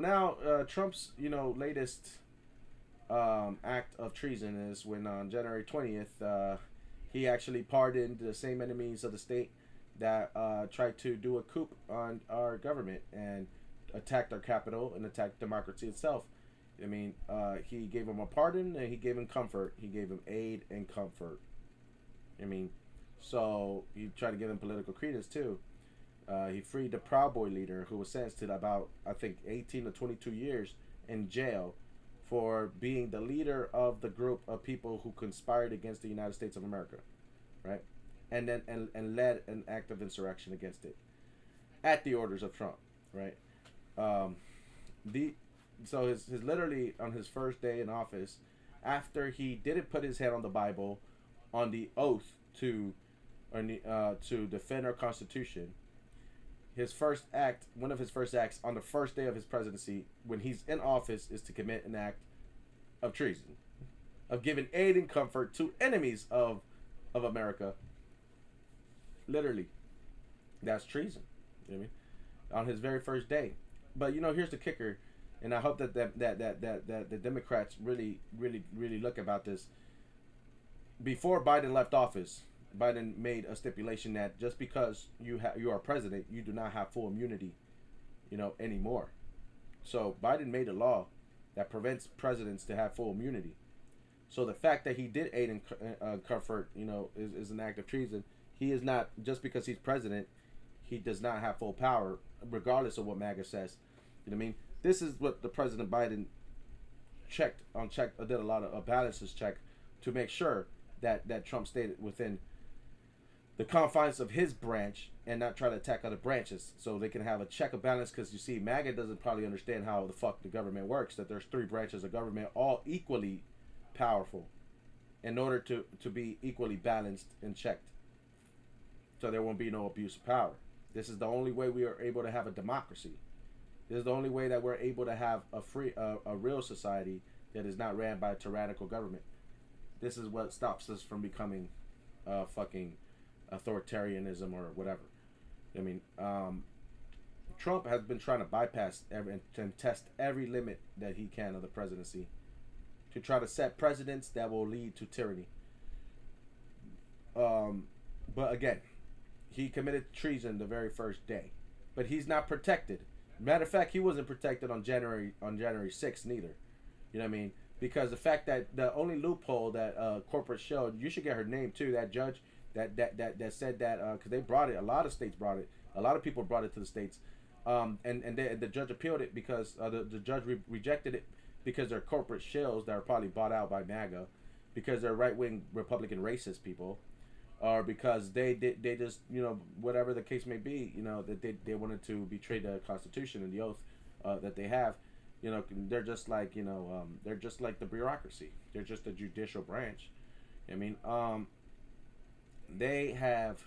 Now, Trump's latest act of treason is when on January 20th, he actually pardoned the same enemies of the state that tried to do a coup on our government and attacked our capital and attacked democracy itself. I mean, he gave him a pardon and he gave him comfort. He gave him aid and comfort. I mean, so he tried to give him political credence too. He freed the Proud Boy leader who was sentenced to about, I think, 18 to 22 years in jail for being the leader of the group of people who conspired against the United States of America, right? And then and led an act of insurrection against it at the orders of Trump, right? Um, the so his literally on his first day in office, after he didn't put his hand on the Bible, on the oath to defend our Constitution, his first act, one of his first acts on the first day of his presidency, when he's in office, is to commit an act of treason, of giving aid and comfort to enemies of America. Literally, that's treason. You know what I mean? On his very first day. But here's the kicker, and I hope that the Democrats really look about this. Before Biden left office, Biden made a stipulation that just because you are president, you do not have full immunity, anymore. So Biden made a law that prevents presidents to have full immunity. So the fact that he did aid and comfort, is an act of treason. He is not, just because he's president, he does not have full power, regardless of what MAGA says. You know what I mean? This is what the President Biden did a lot of balances check to make sure that Trump stayed within the confines of his branch and not try to attack other branches, so they can have a check of balance. Because you see, MAGA doesn't probably understand how the fuck the government works, that there's three branches of government all equally powerful in order to be equally balanced and checked, so there won't be no abuse of power. This is the only way we are able to have a democracy. This is the only way that we're able to have a real society that is not ran by a tyrannical government. This is what stops us from becoming fucking authoritarianism or whatever. I mean, Trump has been trying to bypass and test every limit that he can of the presidency to try to set precedents that will lead to tyranny. But again, he committed treason the very first day, but he's not protected. Matter of fact, he wasn't protected on January 6th neither. You know what I mean? Because the fact that the only loophole that corporate showed, you should get her name too. That judge that said that, because they brought it. A lot of states brought it. A lot of people brought it to the states, and the judge appealed it because the judge rejected it because they're corporate shells that are probably bought out by MAGA, because they're right wing Republican racist people, or because they just, whatever the case may be, that they wanted to betray the Constitution and the oath that they have. They're just like, they're just like the bureaucracy. They're just the judicial branch. I mean, they have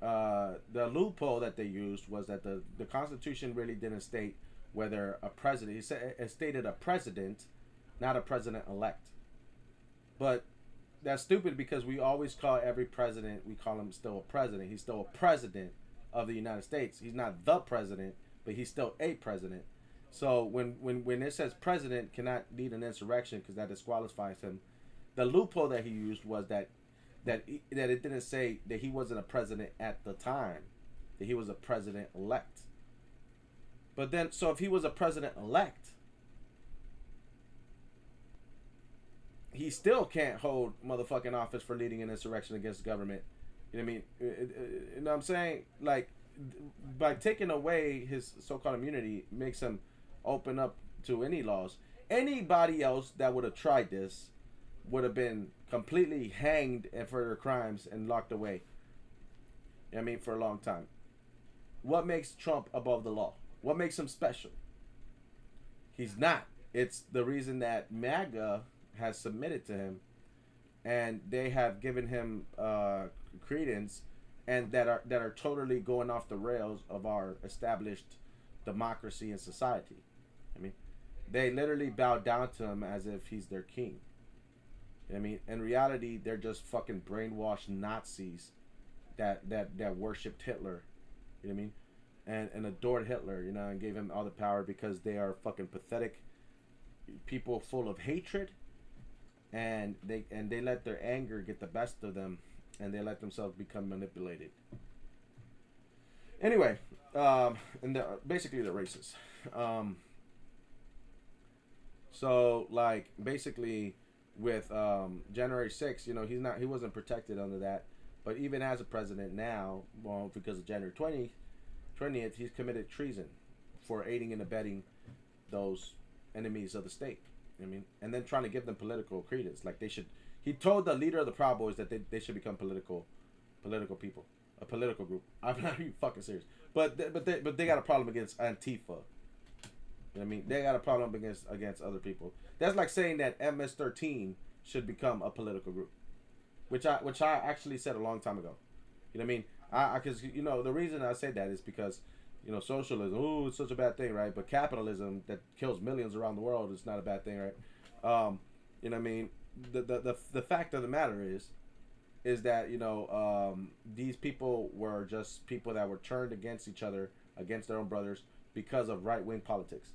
the loophole that they used was that the Constitution really didn't state whether a president. It stated a president, not a president elect. But that's stupid, because we always call every president, we call him still a president. He's still a president of the United States. He's not the president, but he's still a president. So when it says president cannot lead an insurrection because that disqualifies him, the loophole that he used was that it didn't say that he wasn't a president at the time, that he was a president elect. But then, so if he was a president elect, he still can't hold motherfucking office for leading an insurrection against the government. You know what I mean? You know what I'm saying? Like, by taking away his so-called immunity, makes him open up to any laws. Anybody else that would have tried this would have been completely hanged for their crimes and locked away. You know what I mean? For a long time. What makes Trump above the law? What makes him special? He's not. It's the reason that MAGA has submitted to him, and they have given him credence, and that are totally going off the rails of our established democracy and society. I mean, they literally bow down to him as if he's their king. You know what I mean? In reality, they're just fucking brainwashed Nazis that worshipped Hitler. You know what I mean? and adored Hitler, you know, and gave him all the power because they are fucking pathetic people full of hatred, and they let their anger get the best of them, and they let themselves become manipulated. Anyway, and basically they're racist. Um, so like basically with January 6th, you know, he wasn't protected under that, but even as a president now, well, because of January 20th, he's committed treason for aiding and abetting those enemies of the state. I mean, and then trying to give them political credence, like they should. He told the leader of the Proud Boys that they should become political people, a political group. I'm not even fucking serious. But they got a problem against Antifa. You know what I mean? They got a problem against other people. That's like saying that MS-13 should become a political group, which I actually said a long time ago. You know what I mean? Because you know the reason I say that is because you know socialism. Oh, it's such a bad thing, right? But capitalism that kills millions around the world is not a bad thing, right? You know what I mean? The fact of the matter is that you know these people were just people that were turned against each other, against their own brothers because of right wing politics.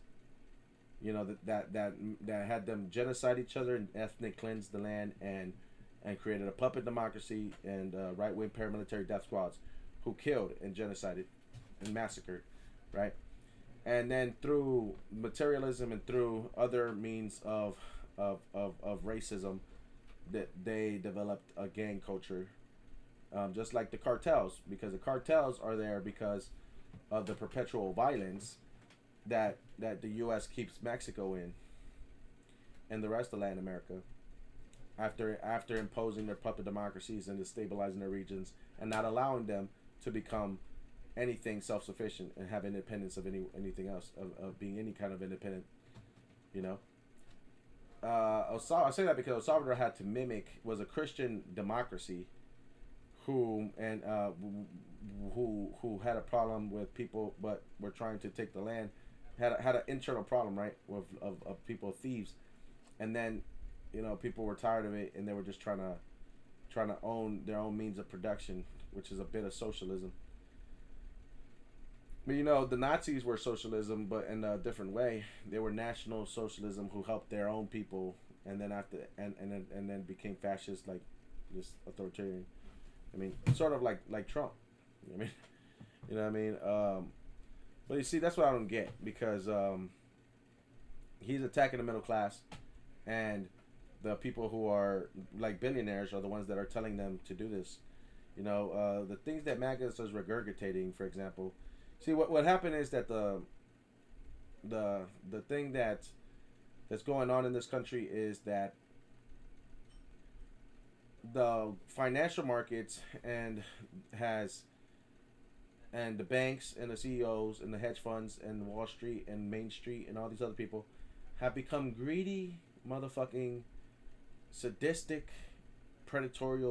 You know that had them genocide each other and ethnic cleanse the land and created a puppet democracy and right wing paramilitary death squads who killed and genocided and massacred, right? And then through materialism and through other means of racism, that they developed a gang culture, just like the cartels, because the cartels are there because of the perpetual violence that the U.S. keeps Mexico in and the rest of Latin America after imposing their puppet democracies and destabilizing their regions and not allowing them to become anything self-sufficient and have independence of anything else of being any kind of independent, you know. I say that because El Salvador had to was a Christian democracy who had a problem with people but were trying to take the land, had an internal problem, right, of people thieves, and then you know people were tired of it and they were just trying to own their own means of production, which is a bit of socialism. But you know the Nazis were socialism, but in a different way. They were national socialism who helped their own people, and then and then became fascist, like just authoritarian. I mean, sort of like Trump. You know what I mean, you know what I mean. But you see, that's what I don't get because he's attacking the middle class, and the people who are like billionaires are the ones that are telling them to do this. You know, the things that MAGA is regurgitating, for example. See, what happened is that the thing that's going on in this country is that the financial markets and the banks and the CEOs and the hedge funds and Wall Street and Main Street and all these other people have become greedy, motherfucking, sadistic, predatory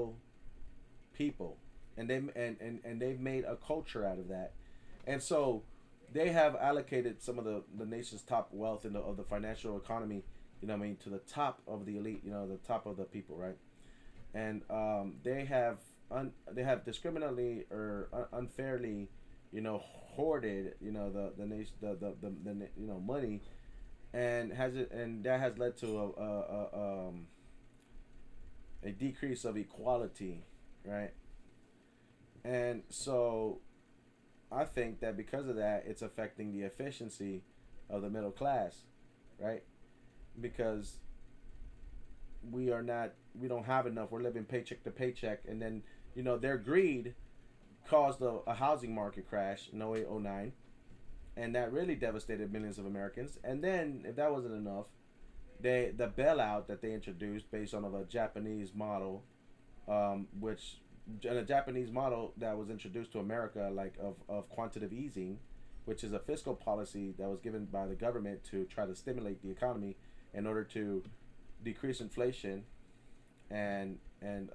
people, and they've made a culture out of that, and so they have allocated some of the nation's top wealth of the financial economy, you know what I mean, to the top of the elite, you know, the top of the people, right? And they have discriminately or unfairly, you know, hoarded, you know, the nation the you know money, and that has led to a decrease of equality, right? And so I think that because of that, it's affecting the efficiency of the middle class, right? Because we don't have enough. We're living paycheck to paycheck, and then you know their greed caused a housing market crash in 0809, and that really devastated millions of Americans. And then if that wasn't enough, the bailout that they introduced based on a Japanese model, which and a Japanese model that was introduced to America, like of quantitative easing, which is a fiscal policy that was given by the government to try to stimulate the economy in order to decrease inflation and then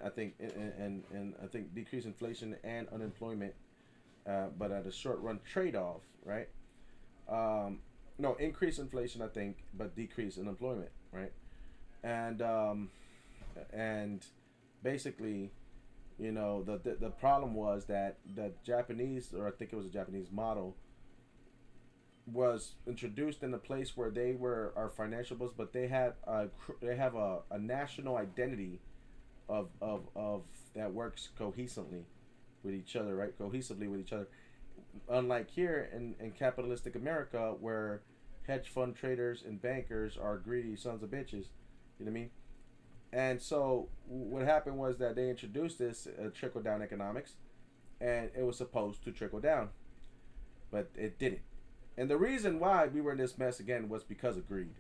I think and I think decrease inflation and unemployment, but at a short run trade off, right? No, increase inflation, I think, but decrease unemployment, right? And and basically The problem was that the Japanese, or I think it was a Japanese model, was introduced in a place where they were our financial books, but they have a national identity of that works cohesively with each other, right? Cohesively with each other. Unlike here in capitalistic America, where hedge fund traders and bankers are greedy sons of bitches, you know what I mean? And so what happened was that they introduced this trickle down economics, and it was supposed to trickle down, but it didn't. And the reason why we were in this mess again was because of greed.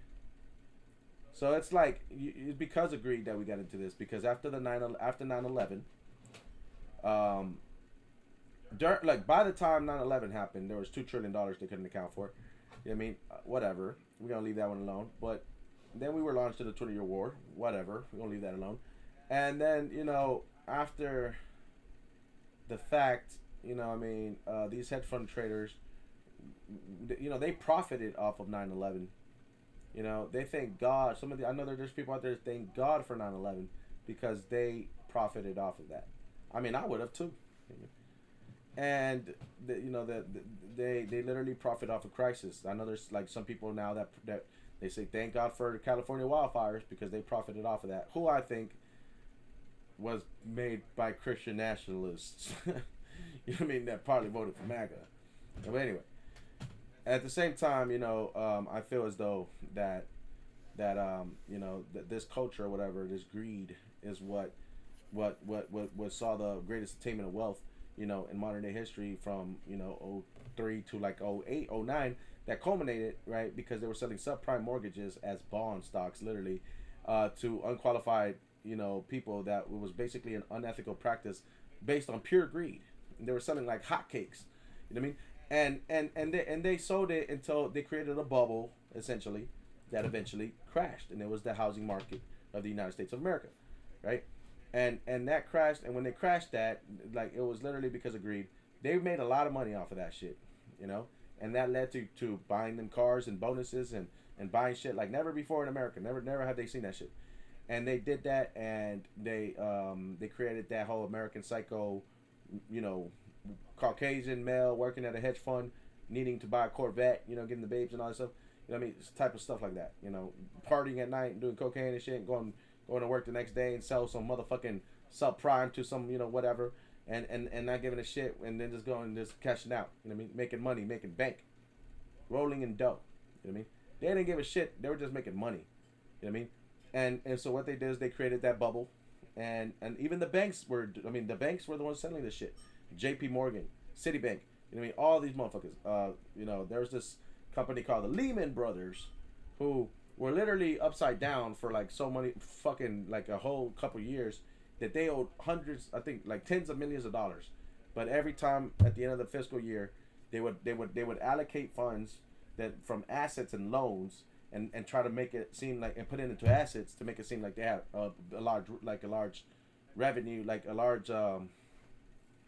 So it's like it's because of greed that we got into this. Because after 9/11, um, like by the time 9/11 happened, there was $2 trillion they couldn't account for. You know what I mean? Whatever. We're gonna leave that one alone. But then we were launched in the 20-year war. Whatever. We're gonna leave that alone. And then after the fact, these hedge fund traders, they profited off of 9/11. They thank God. I know there's people out there that thank God for 9/11 because they profited off of that. I mean, I would have too. And they literally profit off of crisis. I know there's like some people now that they say thank God for the California wildfires because they profited off of that. Who I think was made by Christian nationalists. You know what I mean? That probably voted for MAGA. But anyway, at the same time, I feel as though that this culture or whatever, this greed is what saw the greatest attainment of wealth, in modern day history from '03 to like '08, '09, that culminated, right, because they were selling subprime mortgages as bond stocks, literally, to unqualified people. That was basically an unethical practice based on pure greed. And they were selling like hotcakes, you know what I mean? And they sold it until they created a bubble, essentially, that eventually crashed, and it was the housing market of the United States of America, right? And that crashed, and when they crashed that, like, it was literally because of greed. They made a lot of money off of that shit, and that led to buying them cars and bonuses and buying shit like never before in America. Never have they seen that shit. And they did that, and they created that whole American Psycho, Caucasian male working at a hedge fund, needing to buy a Corvette, getting the babes and all that stuff. I mean, it's type of stuff like that. Partying at night and doing cocaine and shit, and going to work the next day and sell some motherfucking subprime to some, whatever, and not giving a shit, and then just going and just cashing out. You know what I mean? Making money, making bank, rolling in dough. You know what I mean? They didn't give a shit. They were just making money. You know what I mean? And so what they did is they created that bubble, and even the banks were. I mean, the banks were the ones selling this shit. J.P. Morgan, Citibank. You know what I mean? All these motherfuckers. There was this company called the Lehman Brothers, who were literally upside down for like so many fucking like a whole couple years, that they owed hundreds, I think like tens of millions of dollars. But every time at the end of the fiscal year, they would allocate funds that from assets and loans, and try to make it seem like, and put it into assets to make it seem like they have a large revenue, like a large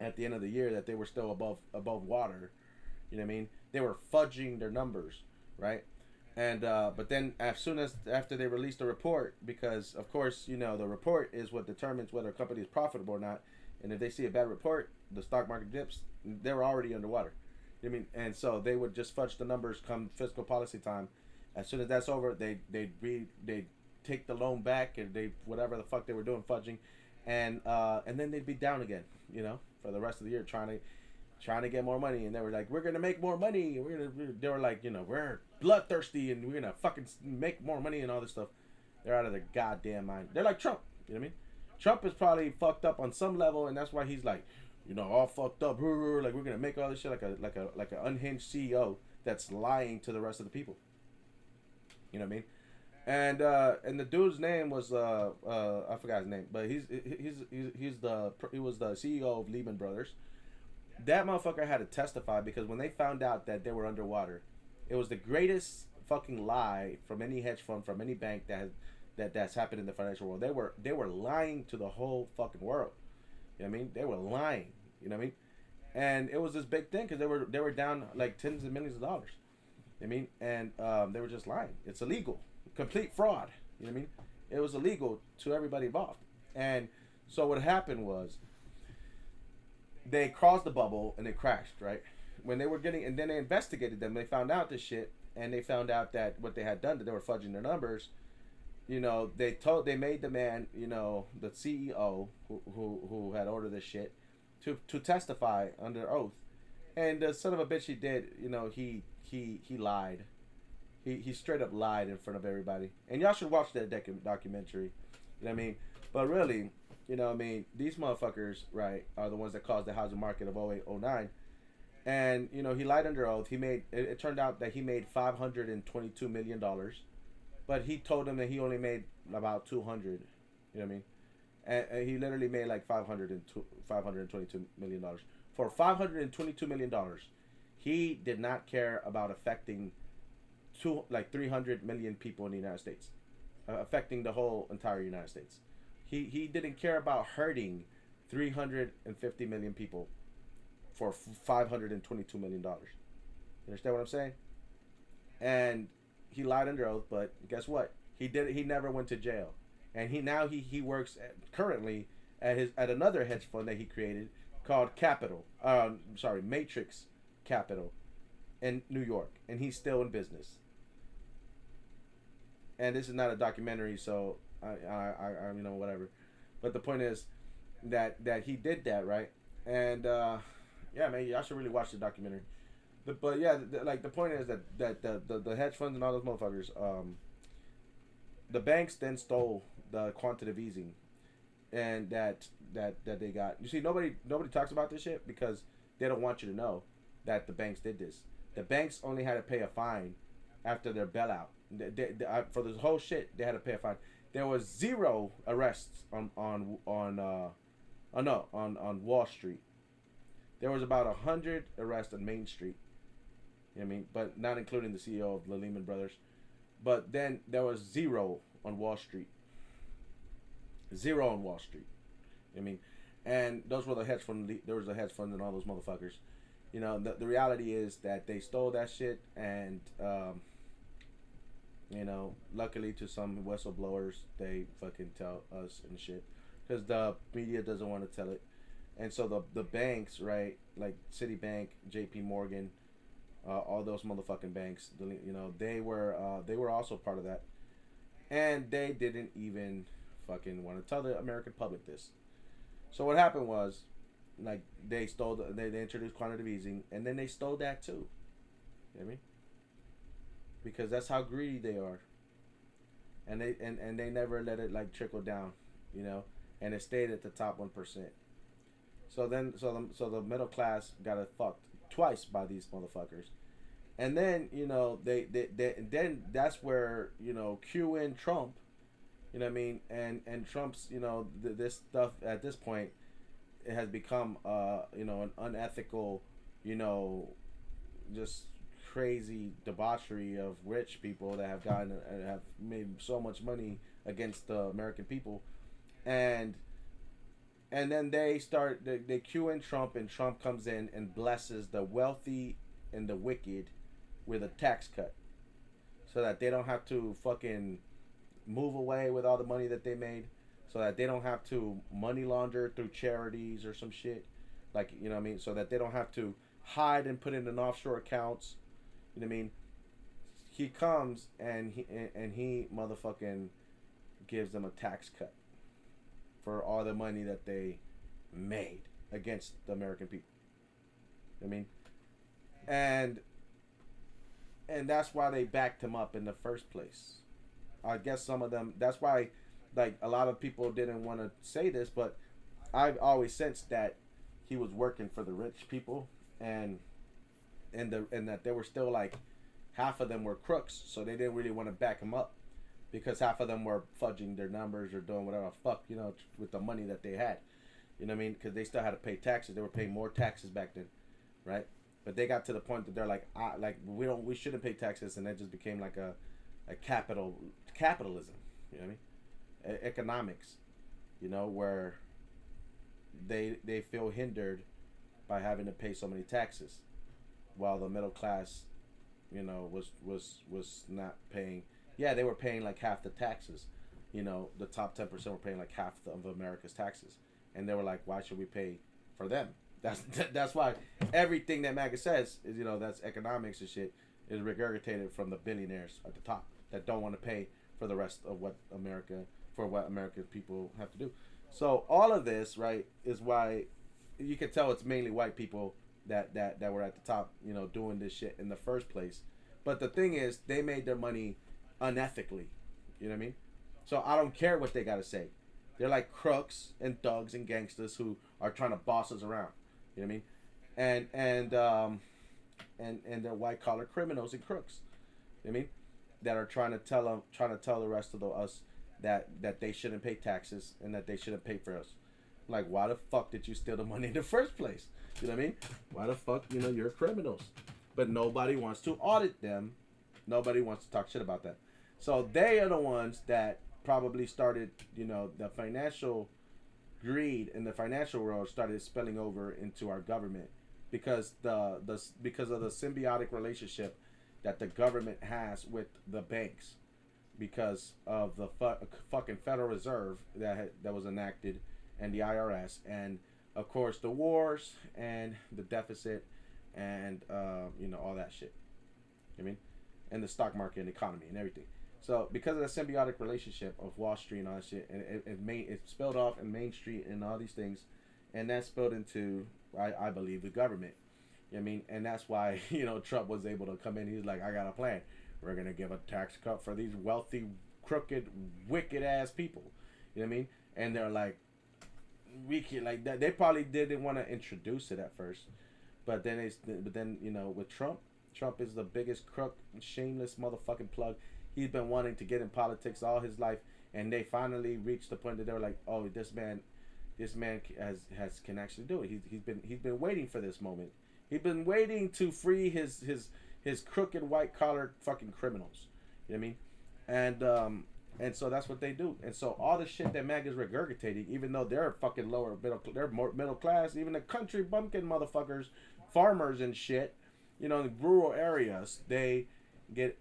at the end of the year, that they were still above water. You know what I mean? They were fudging their numbers, right? And but then after they released the report, because of course the report is what determines whether a company is profitable or not. And if they see a bad report, the stock market dips. They're already underwater. You know what I mean? And so they would just fudge the numbers come fiscal policy time. As soon as that's over, they take the loan back, and they whatever the fuck they were doing fudging, and then they'd be down again, for the rest of the year trying to get more money. And they were like, we're gonna make more money. They were like, we're bloodthirsty, and we're gonna fucking make more money and all this stuff. They're out of their goddamn mind. They're like Trump. You know what I mean? Trump is probably fucked up on some level, and that's why he's like, all fucked up. Like, we're gonna make all this shit like an unhinged CEO that's lying to the rest of the people. You know what I mean? And the dude's name was I forgot his name, but he was the CEO of Lehman Brothers. That motherfucker had to testify, because when they found out that they were underwater, it was the greatest fucking lie from any hedge fund, from any bank that's happened in the financial world. They were lying to the whole fucking world. You know what I mean? They were lying. You know what I mean? And it was this big thing, because they were down like tens of millions of dollars. You know what I mean? And they were just lying. It's illegal. Complete fraud. You know what I mean? It was illegal to everybody involved. And so what happened was, they crossed the bubble and it crashed, right? When they were getting, and then they investigated them, they found out this shit, and they found out that what they had done, that they were fudging their numbers. They made the man, the CEO who had ordered this shit, to testify under oath, and the son of a bitch he did, he lied. He straight up lied in front of everybody, and y'all should watch that documentary. You know what I mean? But really, these motherfuckers, right, are the ones that caused the housing market of 08, 09. And, he lied under oath. It turned out that he made $522 million, but he told them that he only made about 200. You know what I mean? And he literally made like $522 million. For $522 million, he did not care about affecting 300 million people in the United States, affecting the whole entire United States. He didn't care about hurting 350 million people for $522 million. You understand what I'm saying? And he lied under oath, but guess what? He never went to jail, and he works currently at another hedge fund that he created called Matrix Capital in New York, and he's still in business. And this is not a documentary, so I whatever. But the point is that he did that, right? And yeah, man, y'all should really watch the documentary. But yeah, the point is that the hedge funds and all those motherfuckers, the banks then stole the quantitative easing, and that they got. You see, nobody talks about this shit because they don't want you to know that the banks did this. The banks only had to pay a fine after their bailout. For this whole shit, they had to pay a fine. There was zero arrests on Wall Street. There was about 100 arrests on Main Street. You know what I mean? But not including the CEO of the Lehman Brothers. But then there was zero on Wall Street. Zero on Wall Street. You know what I mean? And those were the hedge fund. There was a hedge fund and all those motherfuckers. The reality is that they stole that shit, and luckily to some whistleblowers, they fucking tell us and shit, because the media doesn't want to tell it. And so the banks, right, like Citibank, J.P. Morgan, all those motherfucking banks, they were also part of that, and they didn't even fucking want to tell the American public this. So what happened was, like, they introduced quantitative easing, and then they stole that too. You know what I mean? Because that's how greedy they are, and they never let it like trickle down, and it stayed at the top 1%. So the middle class got it fucked twice by these motherfuckers, and then they then that's where cue in Trump, you know what I mean, and Trump's this stuff at this point, it has become an unethical, just crazy debauchery of rich people that have gotten and have made so much money against the American people, and then they cue in Trump, and Trump comes in and blesses the wealthy and the wicked with a tax cut, so that they don't have to fucking move away with all the money that they made, so that they don't have to money launder through charities or some shit, like, you know what I mean, so that they don't have to hide and put it in offshore accounts. You know what I mean? He comes and he motherfucking gives them a tax cut for all the money that they made against the American people. You know what I mean? And that's why they backed him up in the first place. I guess some of them. That's why, like, a lot of people didn't want to say this, but I've always sensed that he was working for the rich people, and that they were still, like, half of them were crooks, so they didn't really want to back him up, because half of them were fudging their numbers or doing whatever the fuck, with the money that they had. You know what I mean? Because they still had to pay taxes. They were paying more taxes back then, right? But they got to the point that they're like, we shouldn't pay taxes, and that just became like a capitalism. You know what I mean? Economics, where they feel hindered by having to pay so many taxes, while the middle class, was not paying. Yeah, they were paying like half the taxes. The top 10% were paying like half of America's taxes, and they were like, why should we pay for them? That's that's why everything that MAGA says is, that's economics and shit, is regurgitated from the billionaires at the top that don't want to pay for the rest of what American people have to do. So all of this, right, is why you can tell it's mainly white people that were at the top, doing this shit in the first place. But the thing is, they made their money unethically. You know what I mean? So I don't care what they gotta say. They're like crooks and thugs and gangsters who are trying to boss us around. You know what I mean? And they're white collar criminals and crooks. You know what I mean? That are trying to tell the rest of us that they shouldn't pay taxes and that they shouldn't pay for us. Like, why the fuck did you steal the money in the first place? You know what I mean? Why the fuck, you're criminals. But nobody wants to audit them. Nobody wants to talk shit about that. So they are the ones that probably started, the financial greed in the financial world started spilling over into our government because because of the symbiotic relationship that the government has with the banks because of the fucking Federal Reserve that was enacted and the IRS and of course the wars and the deficit and all that shit. I mean, and the stock market and economy and everything. So because of the symbiotic relationship of Wall Street and all that shit, and it spilled off in Main Street and all these things, and that spilled into I believe the government. You know what I mean, and that's why Trump was able to come in. He's like, I got a plan. We're gonna give a tax cut for these wealthy, crooked, wicked ass people. You know what I mean? And they're like, we can like that. They probably didn't want to introduce it at first, but then with Trump is the biggest crook, shameless motherfucking plug. He's been wanting to get in politics all his life, and they finally reached the point that they were like, "Oh, this man can actually do it." He's been waiting for this moment. He's been waiting to free his crooked white collar fucking criminals. You know what I mean? And so that's what they do. And so all the shit that MAGA is regurgitating, even though they're fucking they're more middle class, even the country bumpkin motherfuckers, farmers and shit, in the rural areas, they get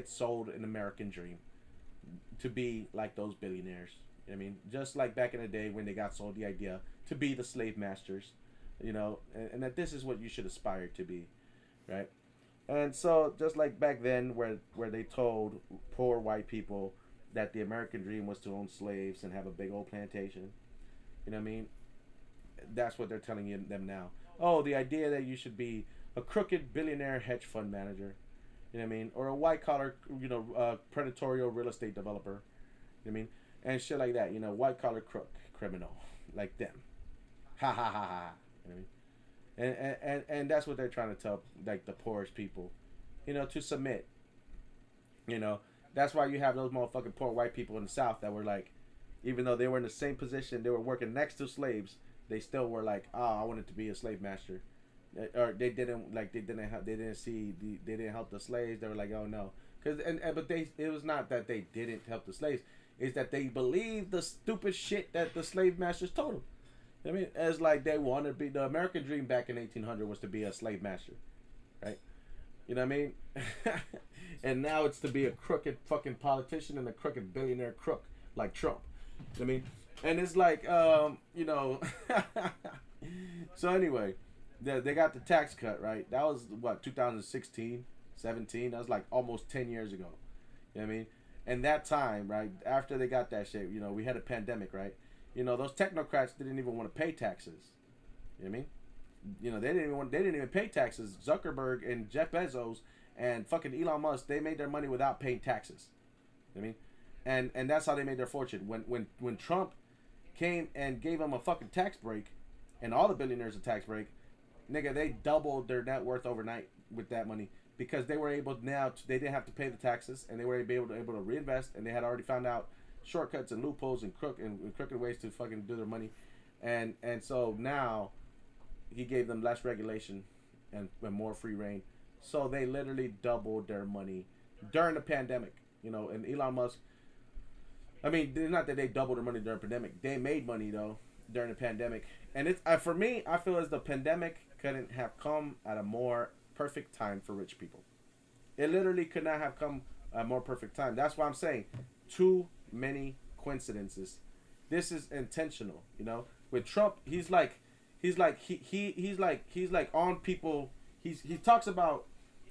sold an American dream to be like those billionaires. You know what I mean? Just like back in the day when they got sold the idea to be the slave masters, and that this is what you should aspire to be, right? And so just like back then where they told poor white people that the American dream was to own slaves and have a big old plantation, you know what I mean? That's what they're telling them now. Oh, the idea that you should be a crooked billionaire hedge fund manager, you know what I mean? Or a white collar, predatory real estate developer, you know what I mean? And shit like that, white collar crook, criminal, like them. Ha ha ha ha. You know what I mean? And that's what they're trying to tell like the poorest people, to submit. That's why you have those motherfucking poor white people in the South that were like, even though they were in the same position, they were working next to slaves, they still were like, oh, I wanted to be a slave master, or they didn't help the slaves. They were like, oh no, but it was not that they didn't help the slaves, it's that they believed the stupid shit that the slave masters told them. I mean, it's like they wanted to be the American dream back in 1800 was to be a slave master, right? You know what I mean? And now it's to be a crooked fucking politician and a crooked billionaire crook like Trump. You know what I mean? And it's like, So anyway, they got the tax cut, right? That was what 2016, 17. That was like almost 10 years ago. You know what I mean? And that time, right after they got that shit, we had a pandemic, right? Those technocrats didn't even want to pay taxes. You know what I mean? They didn't even pay taxes. Zuckerberg and Jeff Bezos and fucking Elon Musk, they made their money without paying taxes. You know what I mean? And that's how they made their fortune. When Trump came and gave them a fucking tax break, and all the billionaires a tax break, nigga, they doubled their net worth overnight with that money because they were able they didn't have to pay the taxes and they were able to reinvest, and they had already found out shortcuts and loopholes and crooked ways to fucking do their money, and so now he gave them less regulation and more free reign, so they literally doubled their money during the pandemic. And Elon Musk, I mean, not that they doubled their money during the pandemic, they made money though during the pandemic, and it's for me, I feel as the pandemic couldn't have come at a more perfect time for rich people. It literally could not have come at a more perfect time. That's why I'm saying too many coincidences. This is intentional, With Trump, he's like he's like on people. He talks about,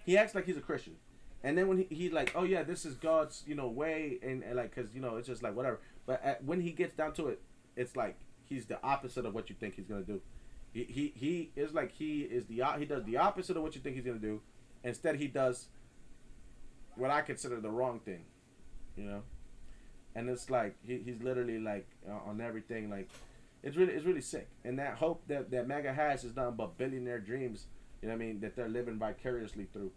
he acts like he's a Christian, and then when he like, oh yeah, this is God's, way, and like, because it's just like whatever. But when he gets down to it, it's like he's the opposite of what you think he's gonna do. He is like, he does the opposite of what you think he's gonna do. Instead, he does what I consider the wrong thing, you know. And it's like he's literally like on everything. Like it's really sick. And that hope that MAGA has is nothing but billionaire dreams. You know what I mean? That they're living vicariously through.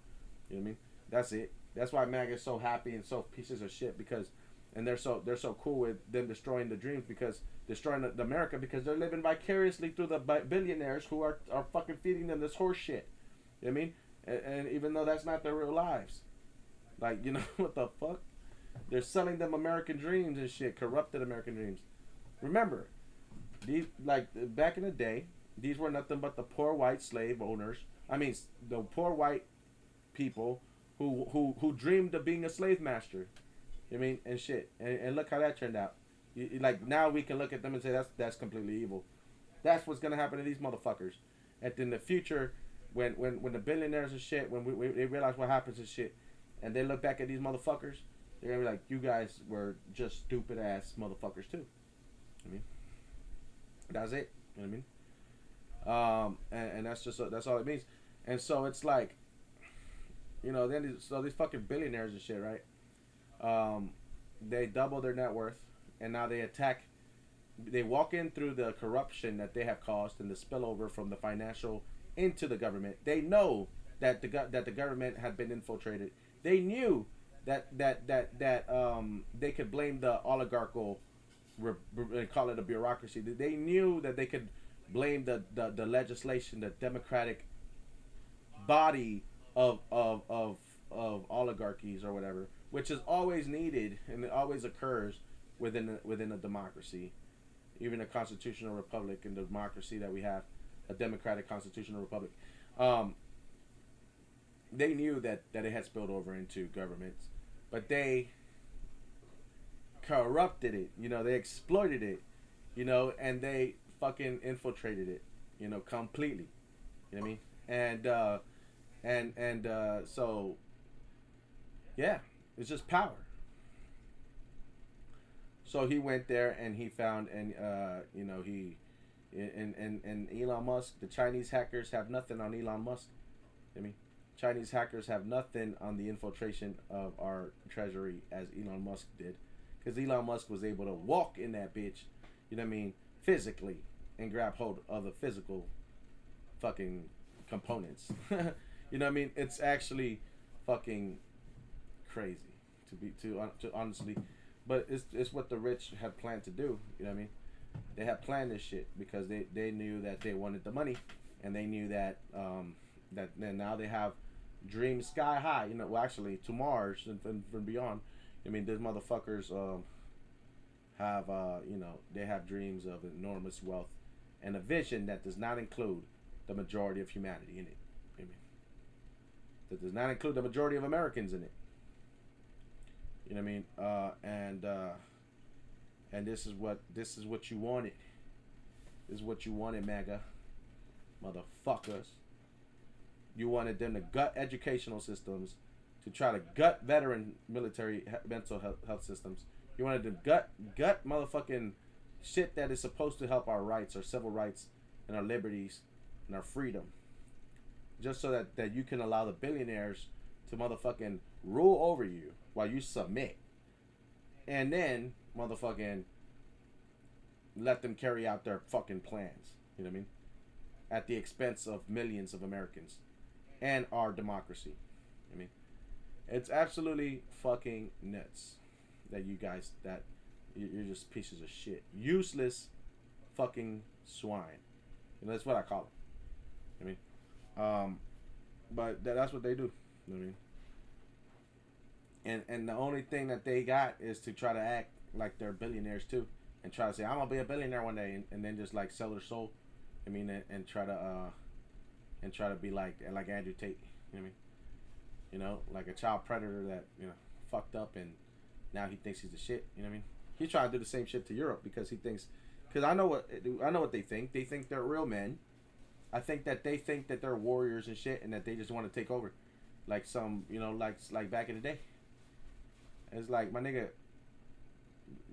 You know what I mean? That's it. That's why MAGA is so happy and so pieces of shit, because, and they're so cool with them destroying the dreams, because destroying the America, because they're living vicariously through the billionaires who are fucking feeding them this horse shit. You know what I mean? And even though that's not their real lives, like, what the fuck? They're selling them American dreams and shit, corrupted American dreams. Remember, these, like back in the day, these were nothing but the poor white slave owners. I mean, the poor white people who dreamed of being a slave master. You know what I mean? And shit. And look how that turned out. Like, now we can look at them and say that's completely evil. That's what's gonna happen to these motherfuckers. And in the future, when the billionaires and shit, when they realize what happens and shit, and they look back at these motherfuckers, they're gonna be like, you guys were just stupid ass motherfuckers too. I mean, that's it. You know what I mean? And that's all it means. And so it's like, then these fucking billionaires and shit, right? They double their net worth, and now they attack. They walk in through the corruption that they have caused and the spillover from the financial into the government. They know that the government had been infiltrated. They knew that they could blame the oligarchical, call it a bureaucracy. They knew that they could blame the legislation, the democratic body of oligarchies or whatever, which is always needed and it always occurs within a democracy, even a constitutional republic and democracy that we have, a democratic constitutional republic. They knew that it had spilled over into governments, but they corrupted it. They exploited it. And they fucking infiltrated it. Completely. You know what I mean? And so, yeah, it's just power. So he went there and he found, and he, and Elon Musk, the Chinese hackers have nothing on Elon Musk. I mean, Chinese hackers have nothing on the infiltration of our treasury as Elon Musk did, because Elon Musk was able to walk in that bitch, you know what I mean, physically, and grab hold of the physical fucking components. You know what I mean? It's actually fucking crazy to honestly, but it's what the rich have planned to do. You know what I mean? They have planned this shit because they knew that they wanted the money, and they knew that that then now they have dreams sky high. Well, actually to Mars and beyond. I mean, these motherfuckers have they have dreams of enormous wealth and a vision that does not include the majority of humanity in it. I mean, that does not include the majority of Americans in it. You know what I mean? And this is what you wanted. This is what you wanted, MAGA motherfuckers. You wanted them to gut educational systems, to try to gut veteran military mental health systems. You wanted to gut motherfucking shit that is supposed to help our rights, our civil rights, and our liberties, and our freedom. Just so that you can allow the billionaires to motherfucking rule over you while you submit. And then motherfucking let them carry out their fucking plans. You know what I mean? At the expense of millions of Americans and our democracy. I mean, it's absolutely fucking nuts that you guys, that you're just pieces of shit, useless fucking swine. That's what I call it. I mean, but that's what they do. You know what I mean? And the only thing that they got is to try to act like they're billionaires too, and try to say I'm gonna be a billionaire one day, and then just like sell their soul. I mean, and try to be like Andrew Tate. You know what I mean? Like a child predator that fucked up, and now he thinks he's the shit. You know what I mean? He's trying to do the same shit to Europe because he thinks Because I know what they think. They think they're real men. I think that they think that they're warriors and shit, and that they just want to take over, like some, you know, like back in the day. It's like, my nigga,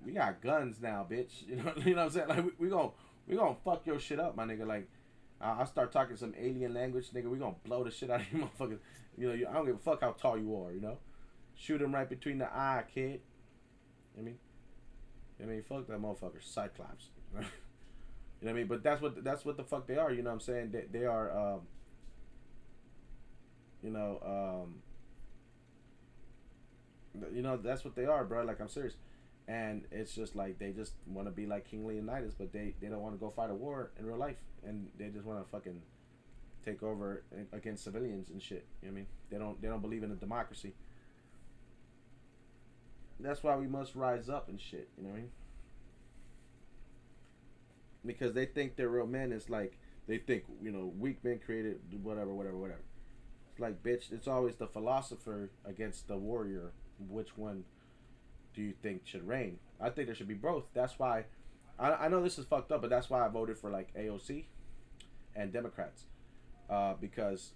we got guns now, bitch. You know what I'm saying? Like we gonna fuck your shit up, my nigga. Like I start talking some alien language, nigga. We gonna blow the shit out of you, motherfuckers. You know, I don't give a fuck how tall you are. You know, shoot him right between the eye, kid. I mean, fuck that motherfucker, Cyclops. You know what I mean? But that's what the fuck they are. You know what I'm saying? They are, you know, that's what they are, bro. Like, I'm serious. And it's just like they just want to be like King Leonidas, but they don't want to go fight a war in real life, and they just want to fucking take over against civilians and shit. You know what I mean? They don't believe in a democracy. That's why we must rise up and shit. You know what I mean? Because they think they're real men. It's like they think, you know, weak men created whatever. It's like, bitch, it's always the philosopher against the warrior. Which one do you think should reign? I think there should be both. That's why I know this is fucked up, but that's why I voted for like AOC and Democrats, because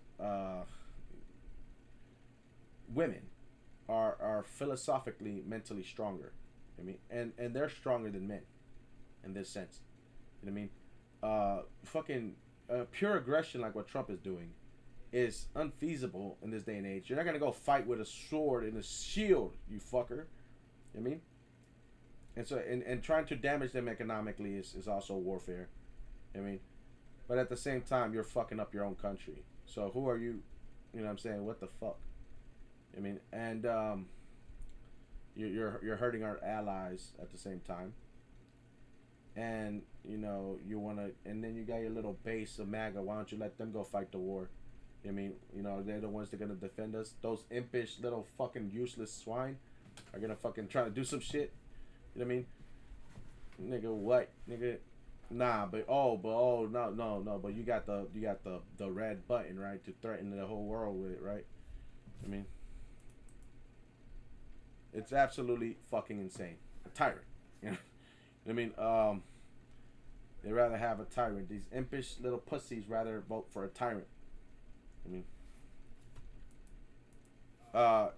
women are philosophically, mentally stronger. I mean, and they're stronger than men in this sense. You know what I mean? Fucking pure aggression like what Trump is doing is unfeasible in this day and age. You're not gonna go fight with a sword and a shield, you fucker. You know what I mean? And so, and trying to damage them economically is also warfare. You know what I mean? But at the same time, you're fucking up your own country. So who are you? You know what I'm saying? What the fuck? I mean, and you're hurting our allies at the same time. And you know you wanna, and then you got your little base of MAGA. Why don't you let them go fight the war? I mean, you know, they're the ones that are gonna defend us. Those impish little fucking useless swine are gonna fucking try to do some shit. You know what I mean? Nigga, what? Nigga, nah, but no, but you got the red button, right, to threaten the whole world with it, right? I mean, it's absolutely fucking insane. A tyrant, you know? I mean, they rather have a tyrant. These impish little pussies rather vote for a tyrant. I mean,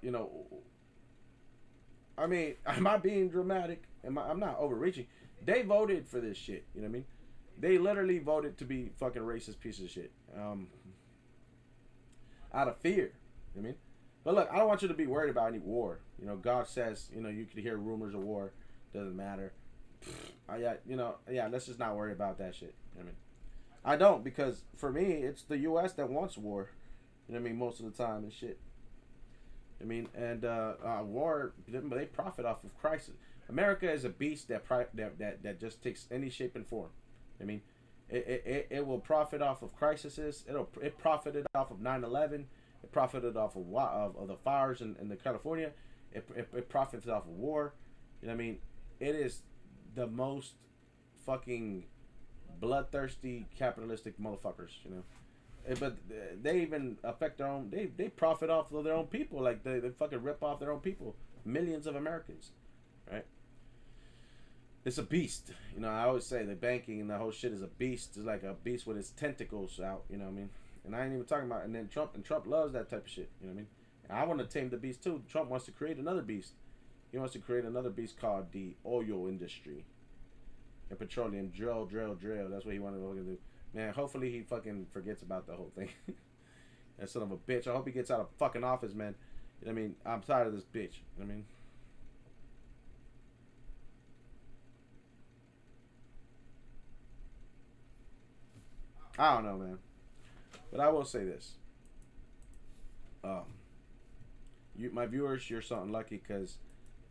you know, I mean, am I being dramatic? I'm not overreaching. They voted for this shit. You know what I mean? They literally voted to be fucking racist pieces of shit. Out of fear. You know what I mean? But look, I don't want you to be worried about any war. You know, God says, you know, you could hear rumors of war. Doesn't matter. Let's just not worry about that shit. You know what I mean? I don't, because for me, it's the U.S. that wants war. You know what I mean? Most of the time and shit. I mean, and war, they profit off of crisis. America is a beast that just takes any shape and form. I mean, it will profit off of crises. It profited off of 9/11. It profited off of the fires in the California. It profits off of war. You know what I mean? It is the most fucking bloodthirsty capitalistic motherfuckers, you know. But they even affect their own. They profit off of their own people. Like they fucking rip off their own people. Millions of Americans, right? It's a beast. You know, I always say the banking and the whole shit is a beast. It's like a beast with its tentacles out. You know what I mean? And I ain't even talking about. And then Trump loves that type of shit. You know what I mean? And I want to tame the beast too. Trump wants to create another beast. He wants to create another beast called the oil industry. And petroleum drill. That's what he wanted to fucking do. Man, hopefully he fucking forgets about the whole thing. That son of a bitch. I hope he gets out of fucking office, man. You know what I mean? I'm tired of this bitch. You know what I mean? I don't know, man. But I will say this. My viewers, you're something lucky because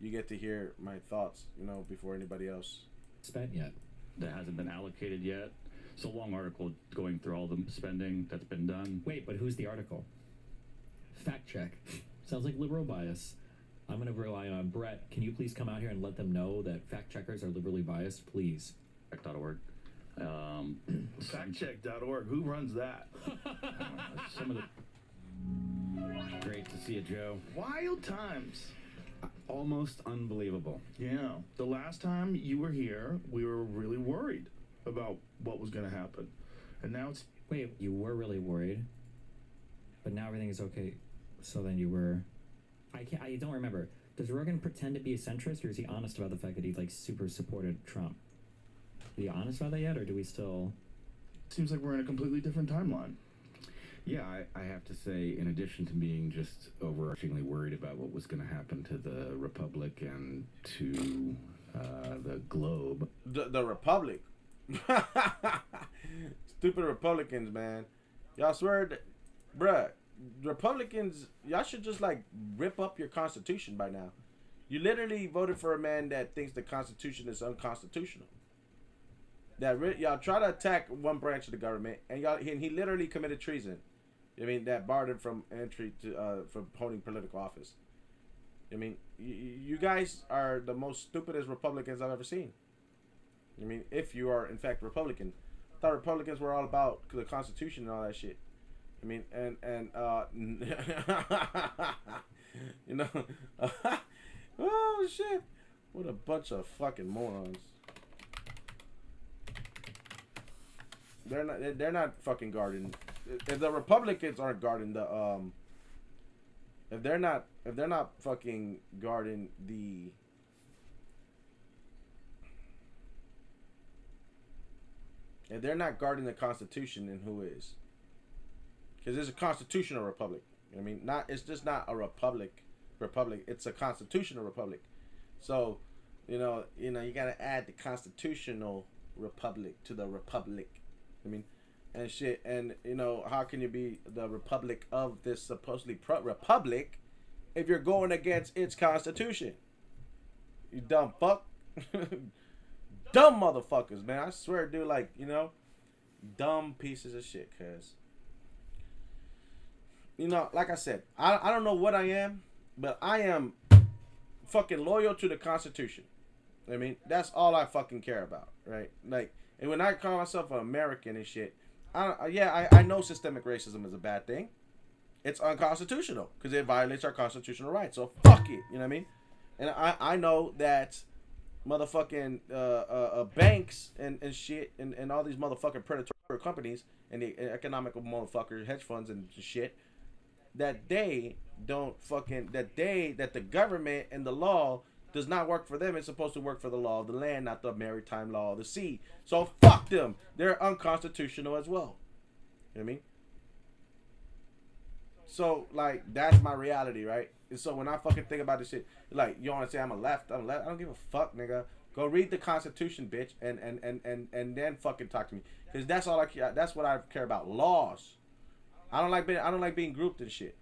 you get to hear my thoughts, you know, before anybody else. Spent yet. That hasn't been allocated yet. It's a long article going through all the spending that's been done. Wait, but who's the article? Fact check. Sounds like liberal bias. I'm going to rely on Brett. Can you please come out here and let them know that fact checkers are liberally biased, please? Fact.org. Factcheck.org. Who runs that? Some of the... Great to see you, Joe. Wild times. Almost unbelievable. Yeah. The last time you were here, we were really worried. about what was going to happen. And now it's Wait, you were really worried, but now everything is okay. So then you were. I don't remember. Does Rogan pretend to be a centrist, or is he honest about the fact that he like super supported Trump? Are you honest about that yet, or do we still? seems like we're in a completely different timeline. Yeah, I have to say, in addition to being just overarchingly worried about what was going to happen to the Republic and to the globe. The Republic. Stupid Republicans, man. Y'all swear, bruh, Republicans, y'all should just like rip up your Constitution by now. You literally voted for a man that thinks the Constitution is unconstitutional. Y'all try to attack one branch of the government, and he literally committed treason. I mean, that barred him from entry to from holding political office. I mean, you guys are the most stupidest Republicans I've ever seen. I mean, if you are in fact Republican, I thought Republicans were all about the Constitution and all that shit. I mean, and you know, oh shit, what a bunch of fucking morons. They're not fucking guarding. If the Republicans aren't guarding the if they're not fucking guarding the if they're not guarding the Constitution, then who is? Because it's a constitutional republic. I mean, it's just not a republic. It's a constitutional republic. So, you gotta add the constitutional republic to the republic. I mean, and shit, and how can you be the republic of this supposedly republic if you're going against its constitution? You dumb fuck. Dumb motherfuckers, man. I swear, dude, dumb pieces of shit, cuz. Like I said, I don't know what I am, but I am fucking loyal to the Constitution. I mean, that's all I fucking care about, right? And when I call myself an American and shit, I know systemic racism is a bad thing. It's unconstitutional because it violates our constitutional rights. So fuck it, you know what I mean? And I know that motherfucking banks and shit and all these motherfucking predatory companies and the economical motherfuckers, hedge funds and shit, that the government and the law does not work for them. It's supposed to work for the law of the land, not the maritime law of the sea. So fuck them. They're unconstitutional as well. You know what I mean? So, that's my reality, right? And so when I fucking think about this shit, you want to say I'm a left? I don't give a fuck, nigga. Go read the Constitution, bitch, and then fucking talk to me. Because that's all that's what I care about. Laws. I don't like being grouped and shit.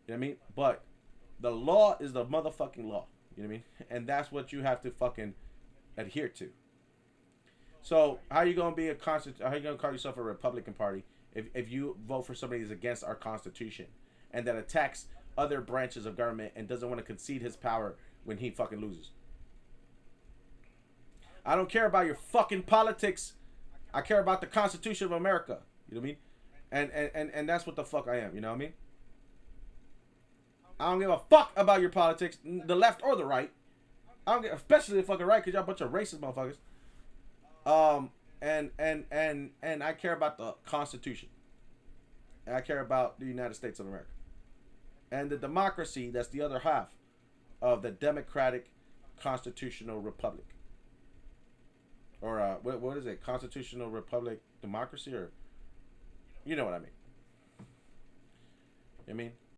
You know what I mean? But the law is the motherfucking law. You know what I mean? And that's what you have to fucking adhere to. So how you gonna call yourself a Republican Party if you vote for somebody who's against our Constitution and that attacks other branches of government and doesn't want to concede his power when he fucking loses? I don't care about your fucking politics. I care about the Constitution of America. You know what I mean? And that's what the fuck I am. You know what I mean? I don't give a fuck about your politics, the left or the right. I don't give, especially the fucking right, because y'all a bunch of racist motherfuckers. And I care about the Constitution. And I care about the United States of America. And the democracy, that's the other half of the democratic constitutional republic. Or, what is it? Constitutional republic democracy? Or, you know what I mean. You know what I mean?